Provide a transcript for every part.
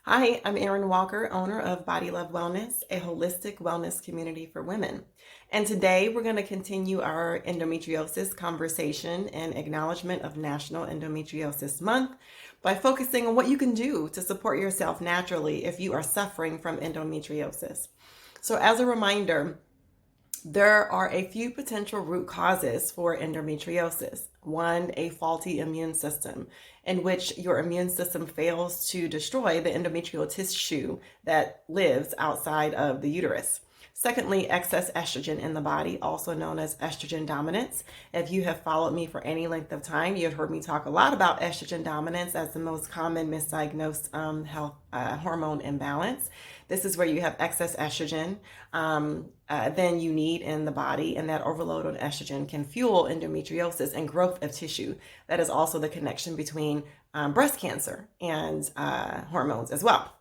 Hi, I'm Erin Walker, owner of Body Love Wellness, a holistic wellness community for women. And today we're going to continue our endometriosis conversation in acknowledgement of National Endometriosis Month by focusing on what you can do to support yourself naturally if you are suffering from endometriosis. So, as a reminder, there are a few potential root causes for endometriosis. One, a faulty immune system, in which your immune system fails to destroy the endometrial tissue that lives outside of the uterus. Secondly, excess estrogen in the body, also known as estrogen dominance. If you have followed me for any length of time, you've heard me talk a lot about estrogen dominance as the most common misdiagnosed health hormone imbalance. This is where you have excess estrogen than you need in the body, and that overload on estrogen can fuel endometriosis and growth of tissue. That is also the connection between breast cancer and hormones as well.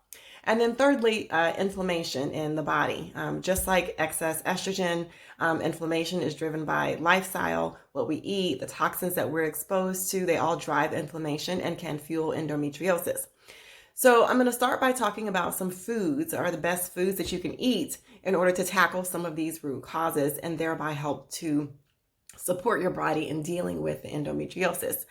And then thirdly, inflammation in the body. Just like excess estrogen, inflammation is driven by lifestyle, what we eat, the toxins that we're exposed to, they all drive inflammation and can fuel endometriosis. So I'm going to start by talking about some foods, or the best foods that you can eat in order to tackle some of these root causes and thereby help to support your body in dealing with endometriosis.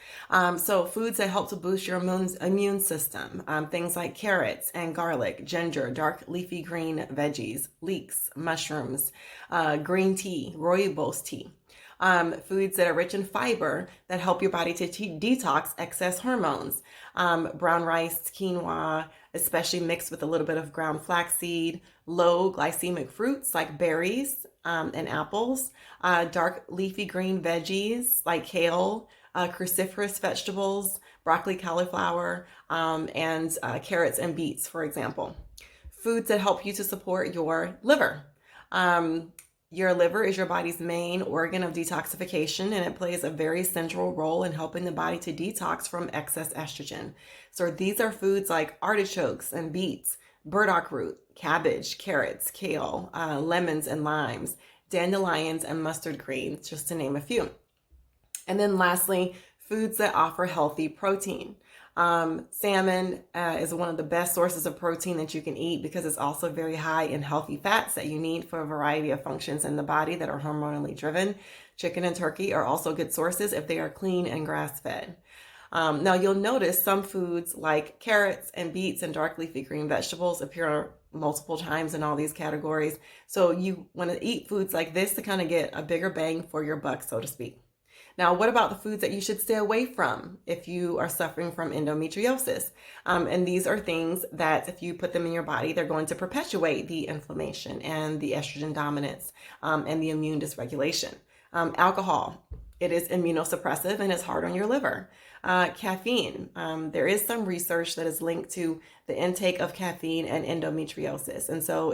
So foods that help to boost your immune system, things like carrots and garlic, ginger, dark leafy green veggies, leeks, mushrooms, green tea, rooibos tea. Foods that are rich in fiber that help your body to detox excess hormones. Brown rice, quinoa, especially mixed with a little bit of ground flaxseed, low glycemic fruits like berries and apples, dark leafy green veggies like kale, cruciferous vegetables, broccoli, cauliflower, and carrots and beets, for example. Foods that help you to support your liver. Your liver is your body's main organ of detoxification, and it plays a very central role in helping the body to detox from excess estrogen. So these are foods like artichokes and beets, burdock root, cabbage, carrots, kale, lemons and limes, dandelions and mustard greens, just to name a few. And then lastly, foods that offer healthy protein. Salmon is one of the best sources of protein that you can eat because it's also very high in healthy fats that you need for a variety of functions in the body that are hormonally driven. Chicken and turkey are also good sources if they are clean and grass-fed. Now you'll notice some foods like carrots and beets and dark leafy green vegetables appear multiple times in all these categories. So you want to eat foods like this to kind of get a bigger bang for your buck, so to speak. Now, what about the foods that you should stay away from if you are suffering from endometriosis? And these are things that if you put them in your body, they're going to perpetuate the inflammation and the estrogen dominance and the immune dysregulation. Alcohol, it is immunosuppressive and it's hard on your liver. Caffeine, there is some research that is linked to the intake of caffeine and endometriosis. And so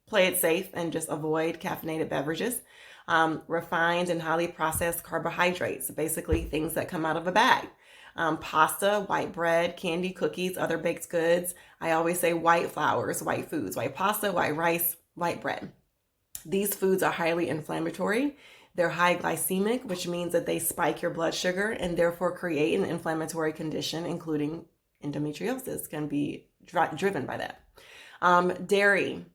play it safe and just avoid caffeinated beverages. Refined and highly processed carbohydrates, basically things that come out of a bag. Pasta, white bread, candy, cookies, other baked goods. I always say white flours, white foods, white pasta, white rice, white bread. These foods are highly inflammatory. They're high glycemic, which means that they spike your blood sugar and therefore create an inflammatory condition, including endometriosis, can be driven by that. Dairy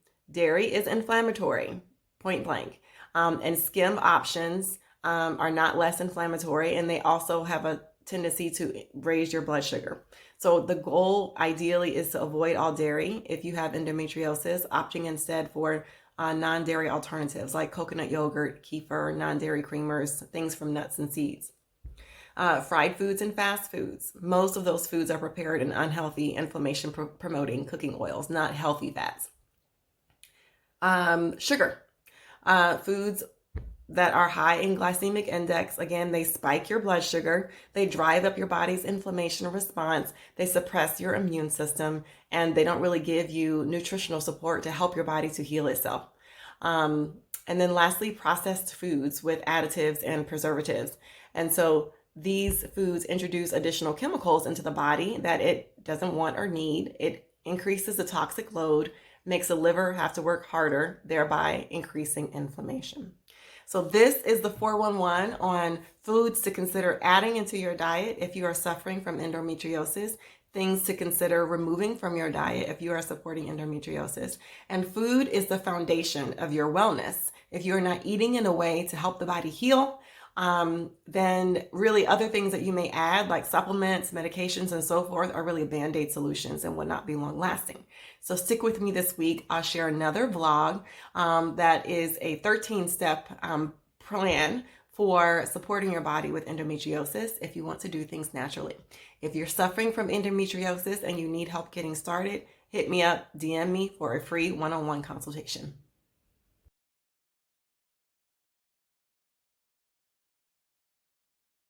is inflammatory, point blank. And skim options are not less inflammatory, and they also have a tendency to raise your blood sugar. So the goal ideally is to avoid all dairy if you have endometriosis, opting instead for non-dairy alternatives like coconut yogurt, kefir, non-dairy creamers, things from nuts and seeds. Fried foods and fast foods. Most of those foods are prepared in unhealthy, inflammation-promoting cooking oils, not healthy fats. Sugar. Foods that are high in glycemic index, again, they spike your blood sugar, they drive up your body's inflammation response, they suppress your immune system, and they don't really give you nutritional support to help your body to heal itself. And then lastly, processed foods with additives and preservatives. And so these foods introduce additional chemicals into the body that it doesn't want or need. It increases the toxic load, makes the liver have to work harder, thereby increasing inflammation. So this is the 411 on foods to consider adding into your diet if you are suffering from endometriosis. things to consider removing from your diet if you are supporting endometriosis. And food is the foundation of your wellness. If you're not eating in a way to help the body heal, then really other things that you may add, like supplements, medications, and so forth, are really band-aid solutions and would not be long lasting. So stick with me this week. I'll share another vlog that is a 13-step plan for supporting your body with endometriosis if you want to do things naturally. If you're suffering from endometriosis and you need help getting started, hit me up, DM me for a free one-on-one consultation.